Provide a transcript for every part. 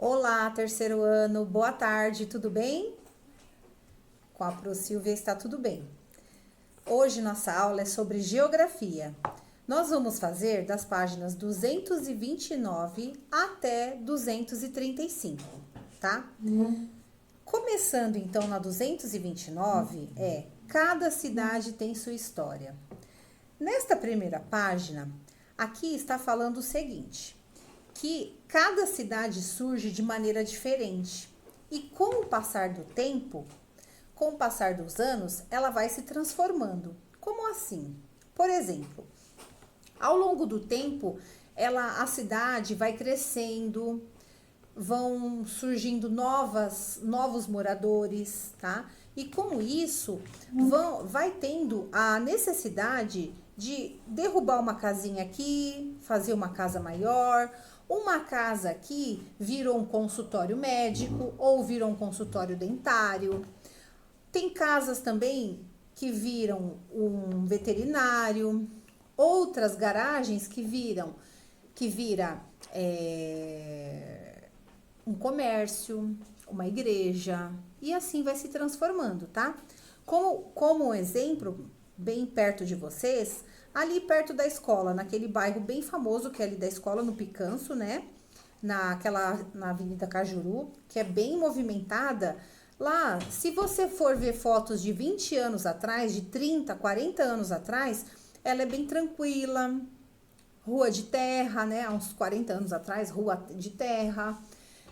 Olá, terceiro ano, boa tarde, tudo bem? Com a Pro Silvia está tudo bem. Hoje nossa aula é sobre geografia. Nós vamos fazer das páginas 229 até 235, tá? Começando então na 229, cada cidade tem sua história. Nesta primeira página, aqui está falando o seguinte, que cada cidade surge de maneira diferente e com o passar do tempo, com o passar dos anos, ela vai se transformando. Como assim? Por exemplo, ao longo do tempo, a cidade vai crescendo, vão surgindo novos moradores, tá? E com isso, vai tendo a necessidade de derrubar uma casinha aqui, fazer uma casa maior. Uma casa aqui virou um consultório médico ou virou um consultório dentário. Tem casas também que viram um veterinário, outras garagens que vira um comércio, uma igreja, e assim vai se transformando, tá? Como um exemplo, bem perto de vocês, ali perto da escola, naquele bairro bem famoso que é ali da escola, no Picanço, né? Na Avenida Cajuru, que é bem movimentada. Lá, se você for ver fotos de 20 anos atrás, de 30, 40 anos atrás, ela é bem tranquila, rua de terra, né? Há uns 40 anos atrás, rua de terra.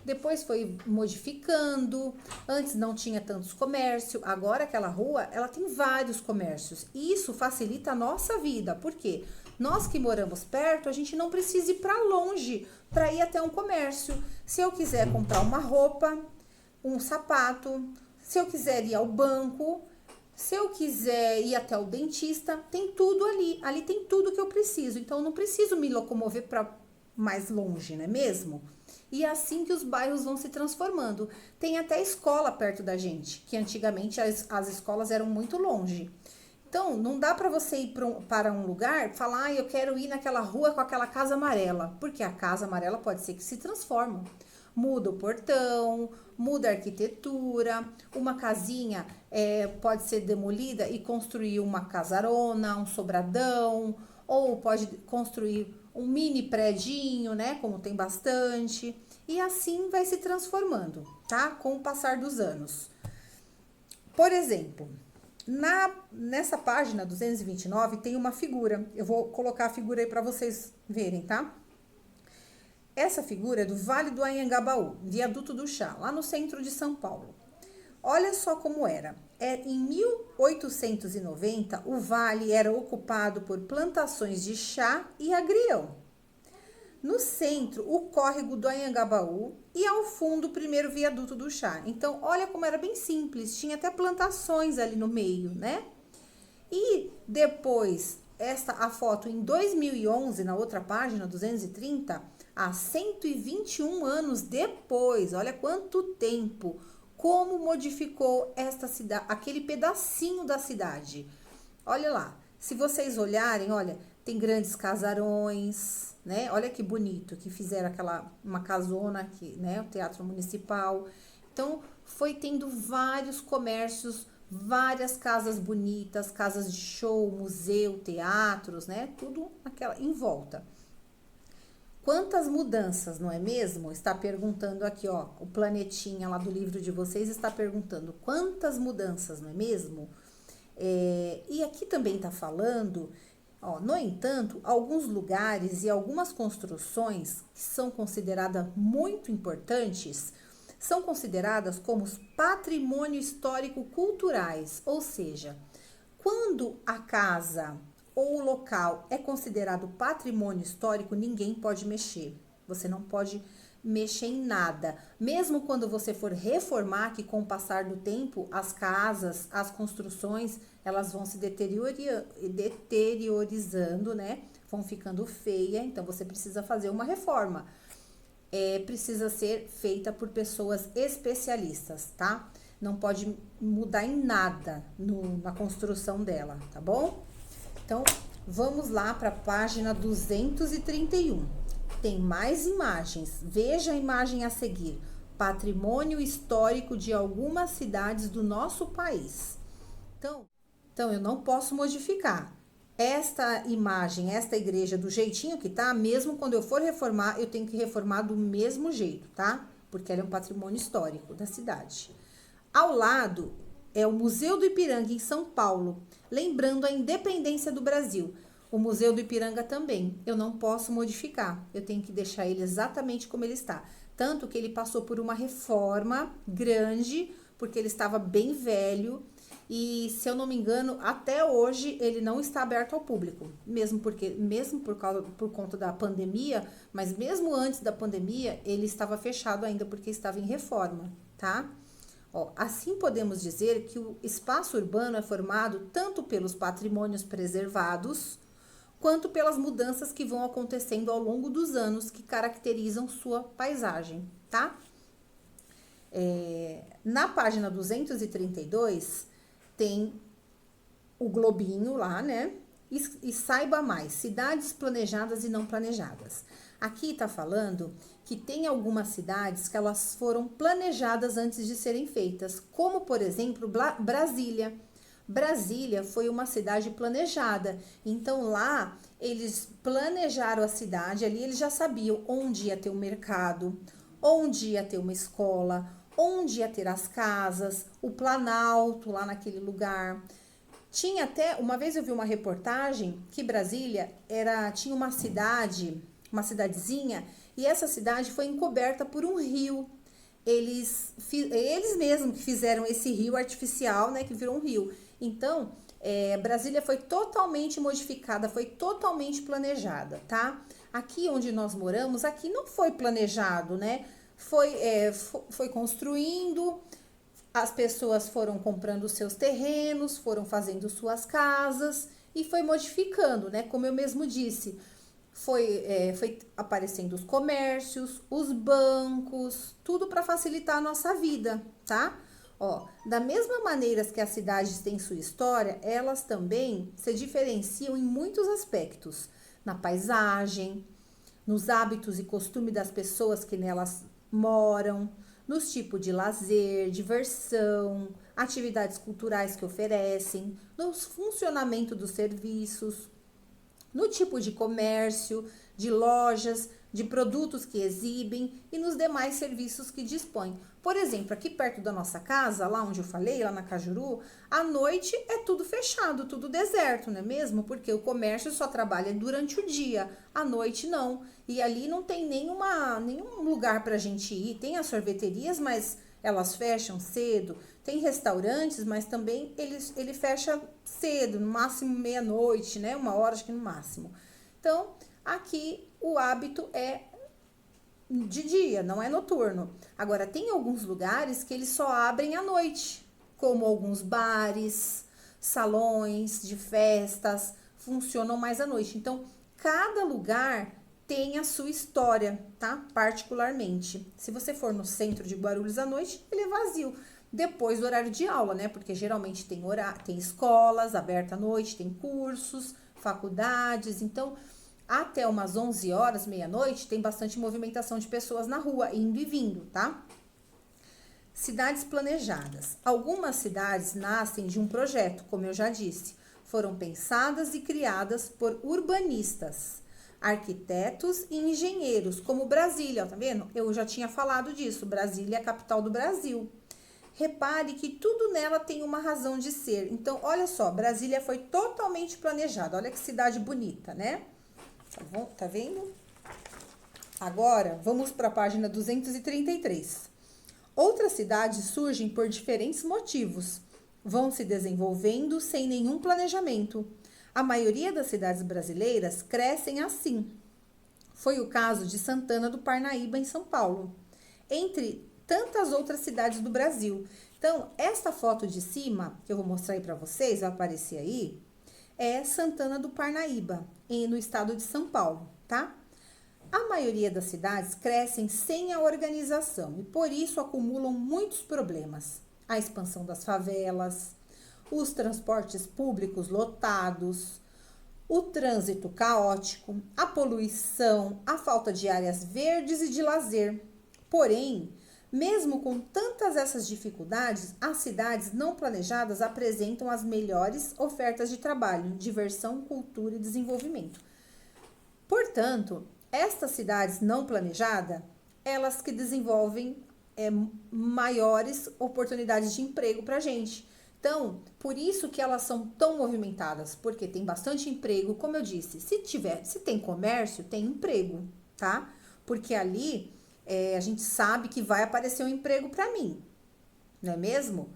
Depois foi modificando, antes não tinha tantos comércios, agora aquela rua, ela tem vários comércios. E isso facilita a nossa vida, porque nós que moramos perto, a gente não precisa ir para longe para ir até um comércio. Se eu quiser comprar uma roupa, um sapato, se eu quiser ir ao banco, se eu quiser ir até o dentista, tem tudo ali. Ali tem tudo que eu preciso. Então, eu não preciso me locomover para mais longe, não é mesmo? E é assim que os bairros vão se transformando. Tem até escola perto da gente, que antigamente as escolas eram muito longe. Então, não dá para você ir para um lugar, falar, eu quero ir naquela rua com aquela casa amarela, porque a casa amarela pode ser que se transforme. Muda o portão, muda a arquitetura, uma casinha pode ser demolida e construir uma casarona, um sobradão, ou pode construir um mini predinho, né, como tem bastante, e assim vai se transformando, tá, com o passar dos anos. Por exemplo, nessa página 229 tem uma figura, eu vou colocar a figura aí para vocês verem, tá? Essa figura é do Vale do Anhangabaú, Viaduto do Chá, lá no centro de São Paulo. Olha só como era. Em 1890, o vale era ocupado por plantações de chá e agrião. No centro, o córrego do Anhangabaú e ao fundo, o primeiro viaduto do chá. Então, olha como era bem simples, tinha até plantações ali no meio, né? E depois, a foto em 2011, na outra página, 230, há 121 anos depois, olha quanto tempo, como modificou esta cidade, aquele pedacinho da cidade. Olha lá, se vocês olharem, olha, tem grandes casarões, né? Olha que bonito, que fizeram uma casona aqui, né? O Teatro Municipal. Então, foi tendo vários comércios, várias casas bonitas, casas de show, museu, teatros, né? Tudo em volta. Quantas mudanças, não é mesmo? Está perguntando aqui, ó, o planetinha lá do livro de vocês está perguntando quantas mudanças, não é mesmo? E aqui também está falando, ó, no entanto, alguns lugares e algumas construções que são consideradas muito importantes, são consideradas como patrimônio histórico culturais, ou seja, quando a casa ou o local é considerado patrimônio histórico, ninguém pode mexer. Você não pode mexer em nada. Mesmo quando você for reformar, que com o passar do tempo, as casas, as construções, elas vão se deteriorizando, né? Vão ficando feia, então você precisa fazer uma reforma. Precisa ser feita por pessoas especialistas, tá? Não pode mudar em nada na construção dela, tá bom? Então, vamos lá para a página 231. Tem mais imagens. Veja a imagem a seguir. Patrimônio histórico de algumas cidades do nosso país. Então eu não posso modificar esta imagem, esta igreja do jeitinho que tá, mesmo quando eu for reformar, eu tenho que reformar do mesmo jeito, tá? Porque ela é um patrimônio histórico da cidade. Ao lado é o Museu do Ipiranga, em São Paulo, lembrando a independência do Brasil. O Museu do Ipiranga também, eu não posso modificar, eu tenho que deixar ele exatamente como ele está. Tanto que ele passou por uma reforma grande, porque ele estava bem velho, e se eu não me engano, até hoje ele não está aberto ao público, mesmo por conta da pandemia, mas mesmo antes da pandemia, ele estava fechado ainda porque estava em reforma, tá? Ó, assim podemos dizer que o espaço urbano é formado tanto pelos patrimônios preservados, quanto pelas mudanças que vão acontecendo ao longo dos anos que caracterizam sua paisagem, tá? Na página 232 tem o globinho lá, né? E saiba mais, cidades planejadas e não planejadas. Aqui tá falando que tem algumas cidades que elas foram planejadas antes de serem feitas, como por exemplo Brasília. Brasília foi uma cidade planejada, então lá eles planejaram a cidade, ali eles já sabiam onde ia ter um mercado, onde ia ter uma escola, onde ia ter as casas, o Planalto lá naquele lugar. Tinha até, uma vez eu vi uma reportagem que Brasília tinha uma cidadezinha, e essa cidade foi encoberta por um rio. Eles mesmos que fizeram esse rio artificial, né, que virou um rio. Então, Brasília foi totalmente modificada, foi totalmente planejada, tá? Aqui onde nós moramos, aqui não foi planejado, né? Foi construindo, as pessoas foram comprando seus terrenos, foram fazendo suas casas e foi modificando, né? Como eu mesmo disse, foi aparecendo os comércios, os bancos, tudo para facilitar a nossa vida, tá? Ó, da mesma maneira que as cidades têm sua história, elas também se diferenciam em muitos aspectos, na paisagem, nos hábitos e costumes das pessoas que nelas moram, nos tipos de lazer, diversão, atividades culturais que oferecem, no funcionamento dos serviços, no tipo de comércio, de lojas, de produtos que exibem e nos demais serviços que dispõem. Por exemplo, aqui perto da nossa casa, lá onde eu falei, lá na Cajuru, à noite é tudo fechado, tudo deserto, não é mesmo? Porque o comércio só trabalha durante o dia, à noite não. E ali não tem nenhum lugar para a gente ir. Tem as sorveterias, mas elas fecham cedo. Tem restaurantes, mas também ele fecha cedo, no máximo meia-noite, né? 1 hora, acho que no máximo. Então, aqui o hábito é de dia, não é noturno. Agora, tem alguns lugares que eles só abrem à noite, como alguns bares, salões de festas, funcionam mais à noite. Então, cada lugar tem a sua história, tá? Particularmente. Se você for no centro de Guarulhos à noite, ele é vazio. Depois do horário de aula, né? Porque geralmente tem escolas abertas à noite, tem cursos, faculdades. Então, até umas 11 horas, meia-noite, tem bastante movimentação de pessoas na rua, indo e vindo, tá? Cidades planejadas. Algumas cidades nascem de um projeto, como eu já disse. Foram pensadas e criadas por urbanistas, arquitetos e engenheiros, como Brasília, ó, tá vendo? Eu já tinha falado disso, Brasília é a capital do Brasil. Repare que tudo nela tem uma razão de ser. Então, olha só, Brasília foi totalmente planejada. Olha que cidade bonita, né? Tá bom? Tá vendo? Agora, vamos para a página 233. Outras cidades surgem por diferentes motivos. Vão se desenvolvendo sem nenhum planejamento. A maioria das cidades brasileiras crescem assim. Foi o caso de Santana do Parnaíba, em São Paulo, entre tantas outras cidades do Brasil. Então, esta foto de cima, que eu vou mostrar aí para vocês, vai aparecer aí, é Santana do Parnaíba, no estado de São Paulo, tá? A maioria das cidades crescem sem a organização e por isso acumulam muitos problemas. A expansão das favelas, os transportes públicos lotados, o trânsito caótico, a poluição, a falta de áreas verdes e de lazer. Porém, mesmo com tantas essas dificuldades, as cidades não planejadas apresentam as melhores ofertas de trabalho, diversão, cultura e desenvolvimento. Portanto, estas cidades não planejadas, elas que desenvolvem maiores oportunidades de emprego para a gente. Então, por isso que elas são tão movimentadas, porque tem bastante emprego, como eu disse, se tem comércio, tem emprego, tá? Porque ali a gente sabe que vai aparecer um emprego para mim, não é mesmo?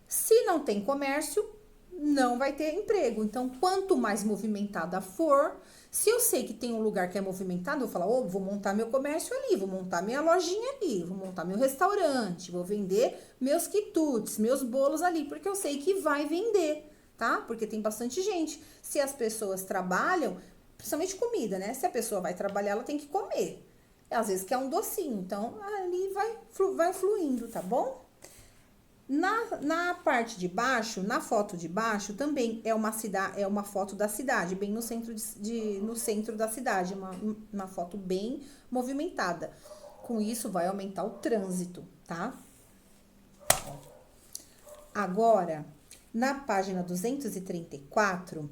Se não tem comércio, não vai ter emprego. Então, quanto mais movimentada for, se eu sei que tem um lugar que é movimentado, eu vou falar, vou montar meu comércio ali, vou montar minha lojinha ali, vou montar meu restaurante, vou vender meus quitutes, meus bolos ali, porque eu sei que vai vender, tá? Porque tem bastante gente. Se as pessoas trabalham, principalmente comida, né? Se a pessoa vai trabalhar, ela tem que comer. Às vezes quer um docinho, então ali vai fluindo, tá bom? Na parte de baixo, na foto de baixo, também é uma foto da cidade, bem no centro, no centro da cidade, uma foto bem movimentada. Com isso, vai aumentar o trânsito, tá? Agora, na página 234,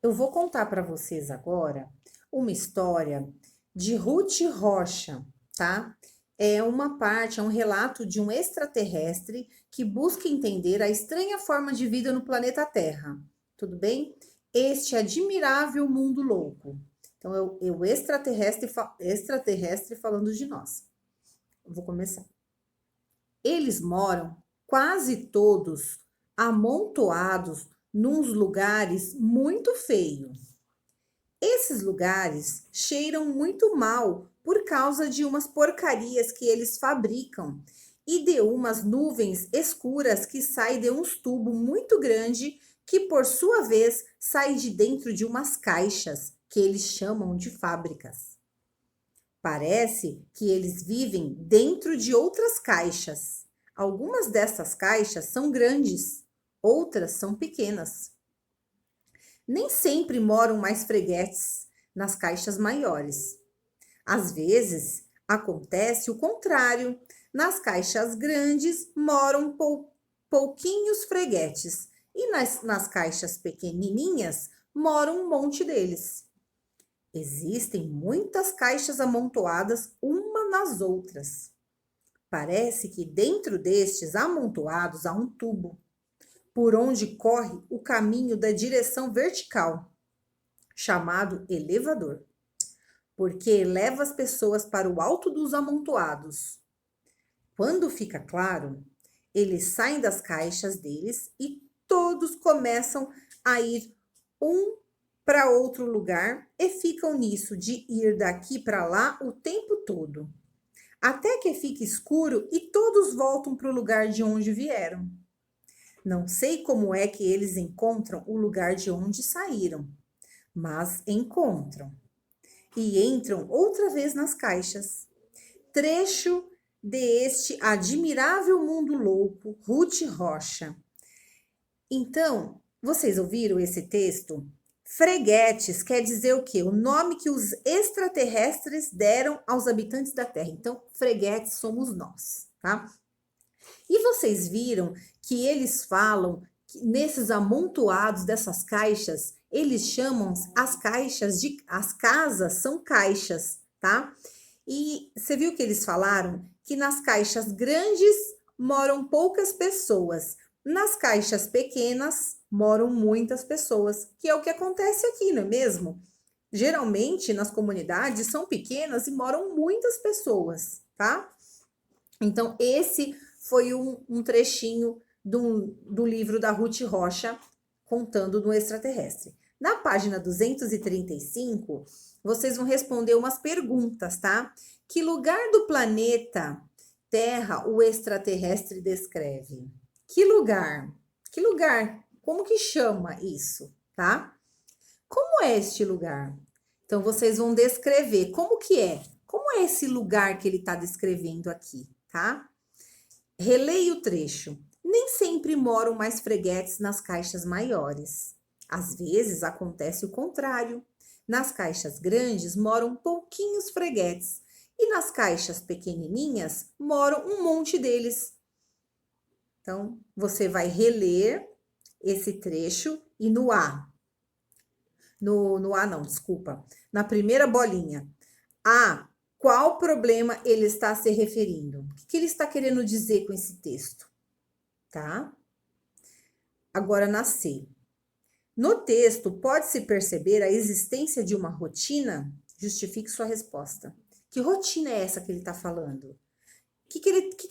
eu vou contar para vocês agora uma história de Ruth Rocha, tá? É um relato de um extraterrestre que busca entender a estranha forma de vida no planeta Terra. Tudo bem? Este admirável mundo louco. Então, é o extraterrestre falando de nós. Eu vou começar. Eles moram quase todos amontoados nos lugares muito feios. Esses lugares cheiram muito mal por causa de umas porcarias que eles fabricam e de umas nuvens escuras que saem de uns tubos muito grandes que, por sua vez, saem de dentro de umas caixas que eles chamam de fábricas. Parece que eles vivem dentro de outras caixas. Algumas dessas caixas são grandes, outras são pequenas. Nem sempre moram mais freguetes nas caixas maiores. Às vezes, acontece o contrário. Nas caixas grandes moram pouquinhos freguetes e nas caixas pequenininhas moram um monte deles. Existem muitas caixas amontoadas uma nas outras. Parece que dentro destes amontoados há um tubo, por onde corre o caminho da direção vertical, chamado elevador, porque eleva as pessoas para o alto dos amontoados. Quando fica claro, eles saem das caixas deles e todos começam a ir um para outro lugar e ficam nisso de ir daqui para lá o tempo todo, até que fique escuro e todos voltam para o lugar de onde vieram. Não sei como é que eles encontram o lugar de onde saíram, mas encontram. E entram outra vez nas caixas. Trecho deste admirável mundo louco, Ruth Rocha. Então, vocês ouviram esse texto? Freguetes quer dizer o quê? O nome que os extraterrestres deram aos habitantes da Terra. Então, freguetes somos nós, tá? E vocês viram que eles falam que nesses amontoados dessas caixas, eles chamam as caixas as casas são caixas, tá? E você viu que eles falaram que nas caixas grandes moram poucas pessoas, nas caixas pequenas moram muitas pessoas, que é o que acontece aqui, não é mesmo? Geralmente nas comunidades são pequenas e moram muitas pessoas, tá? Então, esse foi um trechinho do livro da Ruth Rocha, contando do extraterrestre. Na página 235, vocês vão responder umas perguntas, tá? Que lugar do planeta Terra o extraterrestre descreve? Que lugar? Que lugar? Como que chama isso, tá? Como é este lugar? Então, vocês vão descrever como que é. Como é esse lugar que ele está descrevendo aqui, tá? Releia o trecho. Nem sempre moram mais freguetes nas caixas maiores. Às vezes acontece o contrário. Nas caixas grandes moram pouquinhos freguetes e nas caixas pequenininhas moram um monte deles. Então, você vai reler esse trecho e no A. No A não, desculpa. Na primeira bolinha. A, qual problema ele está se referindo? O que ele está querendo dizer com esse texto? Tá? Agora na C. No texto, pode-se perceber a existência de uma rotina? Justifique sua resposta. Que rotina é essa que ele está falando? O que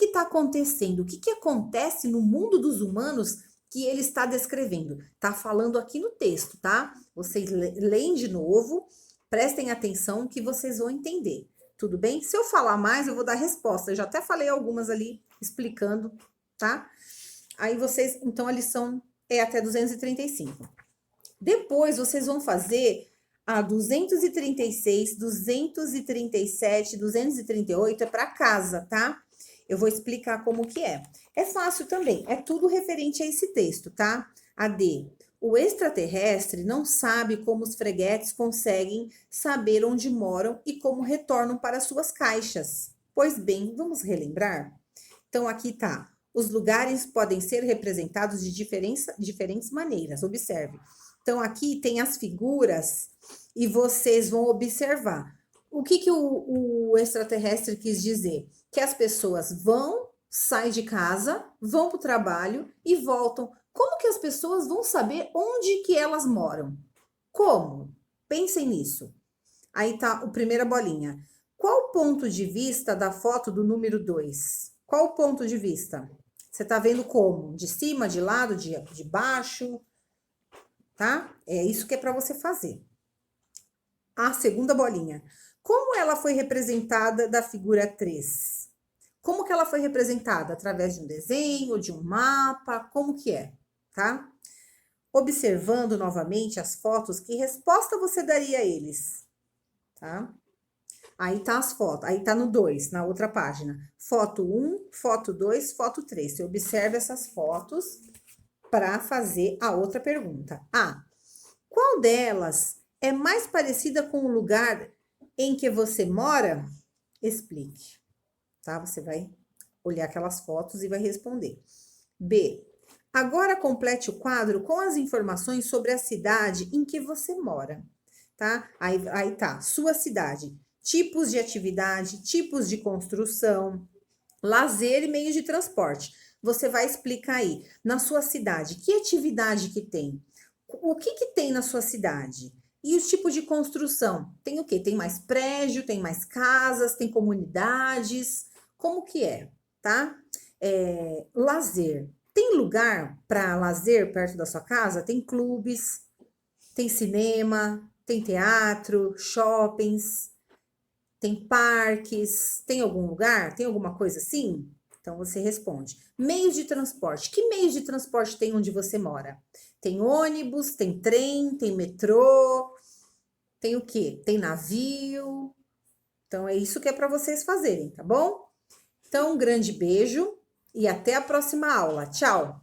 está acontecendo? O que acontece no mundo dos humanos que ele está descrevendo? Está falando aqui no texto, tá? Vocês leem de novo, prestem atenção que vocês vão entender. Tudo bem? Se eu falar mais, eu vou dar resposta. Eu já até falei algumas ali explicando, tá? Aí vocês, então a lição é até 235. Depois vocês vão fazer a 236, 237, 238 é para casa, tá? Eu vou explicar como que é. É fácil também, é tudo referente a esse texto, tá? A D. O extraterrestre não sabe como os freguetes conseguem saber onde moram e como retornam para suas caixas. Pois bem, vamos relembrar? Então, aqui tá. Os lugares podem ser representados de diferentes maneiras. Observe. Então, aqui tem as figuras e vocês vão observar. O que o extraterrestre quis dizer? Que as pessoas saem de casa, vão para o trabalho e voltam. Como que as pessoas vão saber onde que elas moram? Como? Pensem nisso. Aí tá a primeira bolinha. Qual o ponto de vista da foto do número 2? Qual o ponto de vista? Você tá vendo como? De cima, de lado, de baixo? Tá? É isso que é para você fazer. A segunda bolinha. Como ela foi representada da figura 3? Como que ela foi representada? Através de um desenho, de um mapa? Como que é? Tá? Observando novamente as fotos, que resposta você daria a eles? Tá? Aí tá as fotos, aí tá no 2, na outra página. Foto 1, foto 2, foto 3. Você observa essas fotos para fazer a outra pergunta. Qual delas é mais parecida com o lugar em que você mora? Explique. Tá? Você vai olhar aquelas fotos e vai responder. B. Agora complete o quadro com as informações sobre a cidade em que você mora. Tá? Aí tá, sua cidade. Tipos de atividade, tipos de construção, lazer e meios de transporte. Você vai explicar aí, na sua cidade, que atividade que tem? O que tem na sua cidade? E os tipos de construção? Tem o quê? Tem mais prédio, tem mais casas, tem comunidades? Como que é, tá? Lazer. Tem lugar para lazer perto da sua casa? Tem clubes, tem cinema, tem teatro, shoppings, tem parques, tem algum lugar? Tem alguma coisa assim? Então você responde. Meios de transporte. Que meios de transporte tem onde você mora? Tem ônibus, tem trem, tem metrô, tem o quê? Tem navio. Então é isso que é para vocês fazerem, tá bom? Então um grande beijo e até a próxima aula. Tchau!